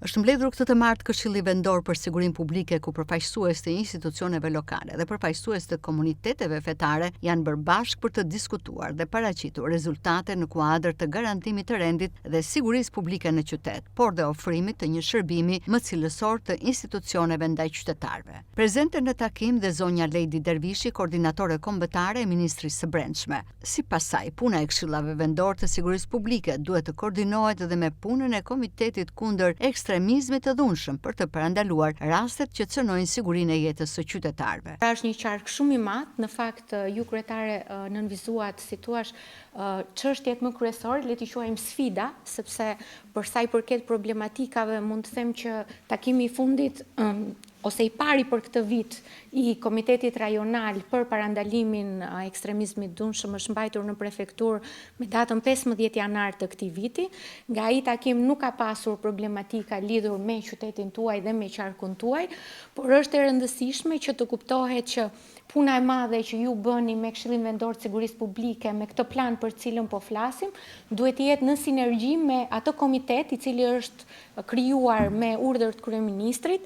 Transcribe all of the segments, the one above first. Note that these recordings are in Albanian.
Është mbledhur këtë të martë Këshilli Vendor për Sigurinë Publike, ku përfaqësues të institucioneve lokale dhe përfaqësues të komuniteteve fetare janë bërë bashkë për të diskutuar dhe paraqitur rezultate në kuadër të garantimit të rendit dhe sigurisë publike në qytet, por dhe ofrimit të një shërbimi më cilësor të institucioneve ndaj qytetarëve. Prezente në takim dhe zonja Lejdi Dervishi, koordinatore kombëtare e Ministrisë së Brendshme. Sipas saj, puna e Këshillave Vendor të Sigurisë Publike duhet të koordinohet edhe me punën e Komitetit kundër ekstremizmit të dhunshëm për të parandaluar rastet që cënojnë sigurinë e jetës së qytetarëve. Është një qark shumë i madh, në fakt ju kryetare nënvizuat si thua çështjet më kryesore, le t'i quajmë sfida, sepse për sa i përket problematikave mund të them që takimi i fundit ose i pari për këtë vit i Komitetit Rajonal për parandalimin e ekstremizmit dhunshëm është mbajtur në prefekturë me datën 15 janar të këtij viti. Nga ai takim nuk ka pasur problematika lidhur me qytetin tuaj dhe me qarkun tuaj, por është e rëndësishme që të kuptohet që puna e madhe që ju bëni me Këshillin Vendor të Sigurisë Publike, me këtë plan për cilën po flasim, duhet të jetë në sinergji me atë komitet i cili është krijuar me urdhër të kryeministrit,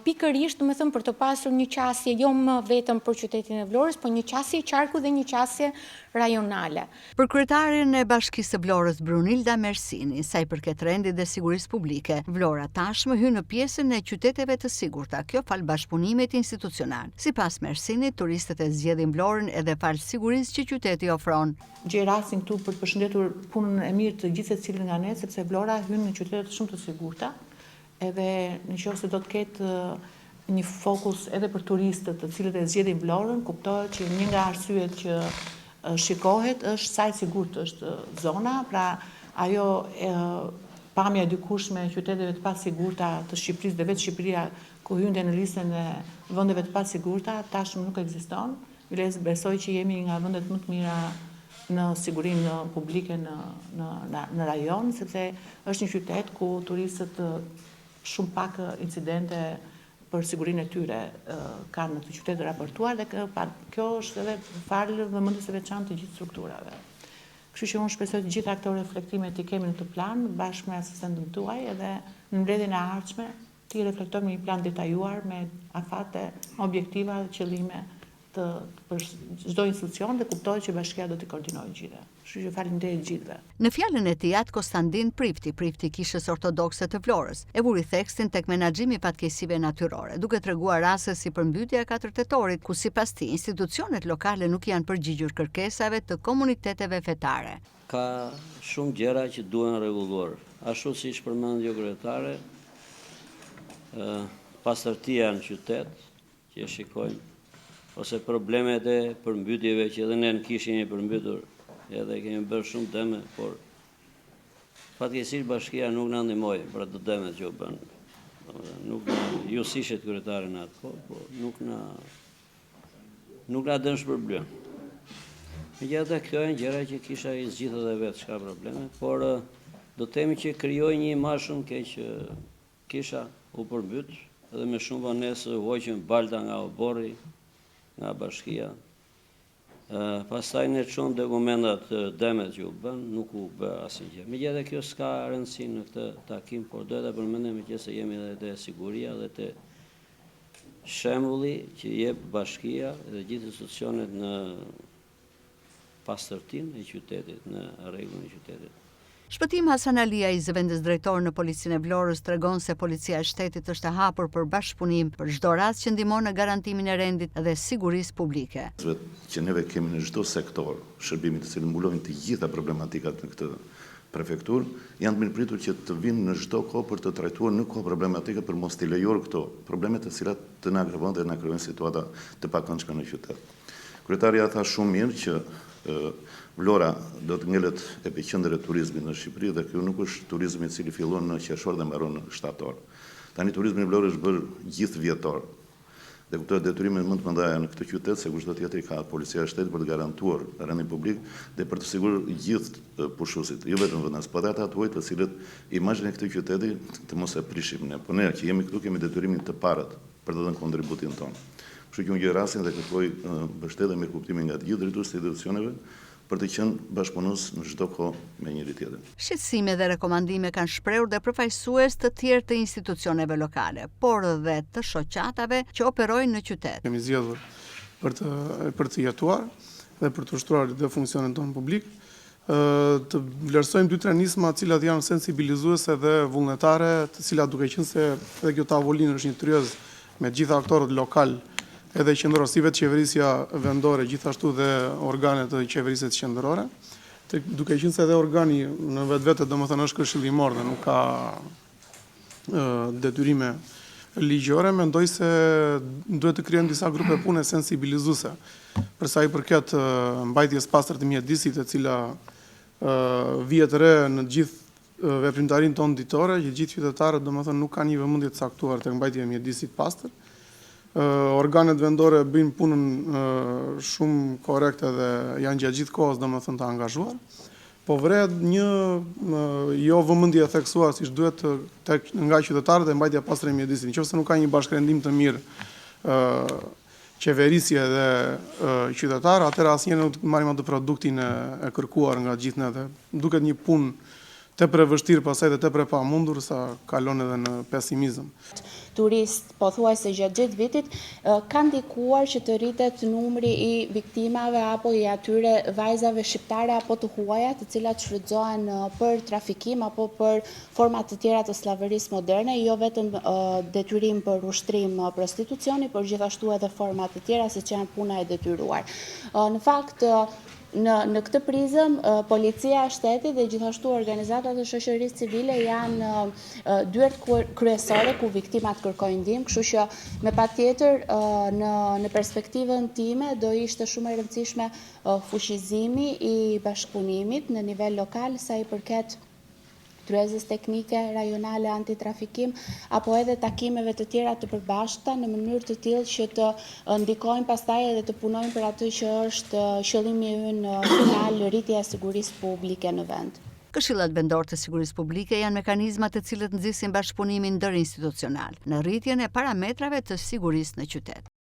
pikërisht, domethënë për të pasur një qasje jo më vetëm për qytetin e Vlorës, por një qasje qarku dhe një qasje rajonale. Për kryetarin e Bashkisë së Vlorës Brunilda Mersini, sa i përket rendit dhe sigurisë publike, Vlora tashmë hyn në pjesën e qyteteve të sigurta, kjo fal bashkëpunimit institucional. Sipas Mersinit, turistët e zgjedhin Vlorën edhe fal sigurisë që qyteti ofron. Gjej rastin këtu për të përshëndetur punën e mirë të gjithë secilin nga ne, sepse Vlora hyn në qytete shumë të sigurta, edhe nëse do të ketë një fokus edhe për turistët të cilët e zgjedhin Vlorën, kuptohet që një nga arsyet që shikohet është sa e sigurt është zona, pra ajo pamja e dykushme e qyteteve të pasigurta të Shqipërisë dhe vetë Shqipëria ku hynte në listën e vendeve të pasigurta, tashmë nuk ekziston. Besoj që jemi nga vendet më të mira në sigurinë publike në rajon, sepse është një qytet ku turistët shumë pak incidente për sigurinë e tyre kanë në të qytet të raportuar dhe kjo është edhe falë vëmendjes së veçantë të gjithë strukturave. Kështu që unë shpresoj të gjitha këto reflektime të kemi në të plan bashkë me asistentën tuaj edhe në mbledhjen e ardhshme të reflektojmë një plan detajuar me afate, objektiva dhe qëllime për çdo institucion dhe kuptohet që bashkia do të koordinojë gjithë. Kështu që faleminderit gjithëve. Në fjalën e tij Konstantin Prifti, Kishës Ortodokse të Vlorës, e vuri thekstin tek menaxhimi i fatkeqësive natyrore, duke treguar raste si përmbytja e 4 tetorit, ku sipas tij institucionet lokale nuk janë përgjigjur kërkesave të komuniteteve fetare. Ka shumë gjëra që duhen rregulluar. Ashtu siç përmendi ju kryetare, pastërtia në qytet, që shikojmë, ose problemet e përmbytjeve që edhe ne në kishim e përmbytur, edhe kemi bërë shumë deme, por fatkeqësisht bashkia nuk na ndihmoi për ato demet që u bën. Ju sishet kryetare në atë kohë, por nuk na dën shpërblim. Megjithatë këto janë gjëra që kisha i zgjidhur edhe vetë çka probleme, por do të themi që krijoi një imazh shumë keq kisha u përmbyt, edhe me shumë vonesë hoqën balta nga oborri, nga bashkia. Pastaj ne çon dokumentat demet që u bën, nuk u bë asgjë. Megjithatë kjo s'ka rëndësi në këtë takim, por do ta përmendem që se jemi edhe te siguria dhe te shembulli që jep bashkia dhe gjithë institucionet në pastërtinë e qytetit, në rregullin e qytetit. Shpëtim Hasan Alia, i zëvendës drejtor në Policinë e Vlorës, tregon se Policia e Shtetit është e hapur për bashkëpunim për çdo rast që ndihmon në garantimin e rendit dhe sigurisë publike. Që neve kemi në çdo sektor shërbimi të cilin mbulojnë të gjitha problematikat në këtë prefekturë, janë të mirëpritur që të vinë në çdo kohë për të trajtuar në kohë problematika për mos t'i lejuar këto probleme të cilat të na agravojnë dhe na krijojnë situata të pakëndshme në qytet. Kryetari tha shumë mirë që Vlora do të ngelet epicentër e turizmit në Shqipëri dhe kjo nuk është turizmi i cili fillon në qershor dhe mbaron në shtator. Tani turizmi i Vlorës është bërë gjithë vjetor. Dhe kuptohet detyrimet më të mëdha në këtë qytet se kushdo tjetër ka Policia e Shtetit për të garantuar rendin publik dhe për të siguruar gjithë pushuesit, jo vetëm vendas, por ata tuaj të cilët imazhin e këtij qyteti të mos e prishim ne. Po ne që jemi këtu kemi detyrimin të parët për të dhënë kontributin tonë. Kështu që unë gjej rastin dhe kërkoj mbështetje me kuptimin nga të gjithë drejtuesit e institucioneve për të qenë bashkëpunues në çdo kohë me njëri tjetrin. Shqetësime dhe rekomandime kanë shprehur dhe përfaqësues të tjerë të institucioneve lokale, por edhe të shoqatave që operojnë në qytet. Kemi zgjedhur për të jetuar dhe për të ushtruar dhe funksionin tonë publik, të vlerësojmë 2-3 nisma të cilat janë sensibilizuese dhe vullnetare, të cilat duke qenë se edhe kjo tavolinë është një tryez me të gjitha aktorët lokal, edhe qendror, si vetë qeverisja vendore, gjithashtu dhe organet të qeverisë qendrore, duke qenë se edhe organi në vetvete domethënë është këshillimor dhe nuk ka detyrime ligjore, mendoj se duhet të krijojmë disa grupe pune sensibilizuese për sa i përket mbajtjes pastër të mjedisit, e cila vihet re në gjithë veprimtarinë tonë ditore, që gjithë qytetarët domethënë nuk kanë një vëmendje të caktuar tek mbajtja e mjedisit pastër. Organet vendore bëjnë punën shumë korrekte dhe janë gjatë gjithë kohës domethënë të angazhuar. Po vret një jo vëmendje e theksuar siç duhet nga qytetarët e mbajtja pastër e mjedisit. Nëse nuk ka një bashkërendim të mirë qeverisje dhe qytetar, atëherë asnjëherë nuk marrim atë produktin e kërkuar nga gjithë ne. Duket një punë tepër e vështirë, pastaj dhe tepër e pamundur, sa kalon edhe në pesimizëm. Turist pothuajse gjatë gjithë vitit ka ndikuar që të rritet numri i viktimave apo i atyre vajzave shqiptare apo të huaja, të cilat shfrytëzohen për trafikim apo për forma të tjera të slavërisë moderne, jo vetëm detyrim për ushtrim prostitucioni, por gjithashtu edhe forma të tjera siç janë puna e detyruar. Në fakt, në këtë prizëm, policia e shtetit dhe gjithashtu organizatat e shoqërisë civile janë dyert kryesore ku viktimat kërkojnë ndihmë, kështu që me patjetër në perspektivën time do ishte shumë e rëndësishme fuqizimi i bashkëpunimit në nivel lokal sa i përket tryezës teknike rajonale antitrafikim apo edhe takimeve të tjera të përbashkëta në mënyrë të tillë që të ndikojnë pastaj edhe të punojnë për atë që është qëllimi ynë final, rritja e sigurisë publike në vend. Këshillat vendore të sigurisë publike janë mekanizma të cilët nxisin bashkëpunimin ndërinstitucional në rritjen e parametrave të sigurisë në qytet.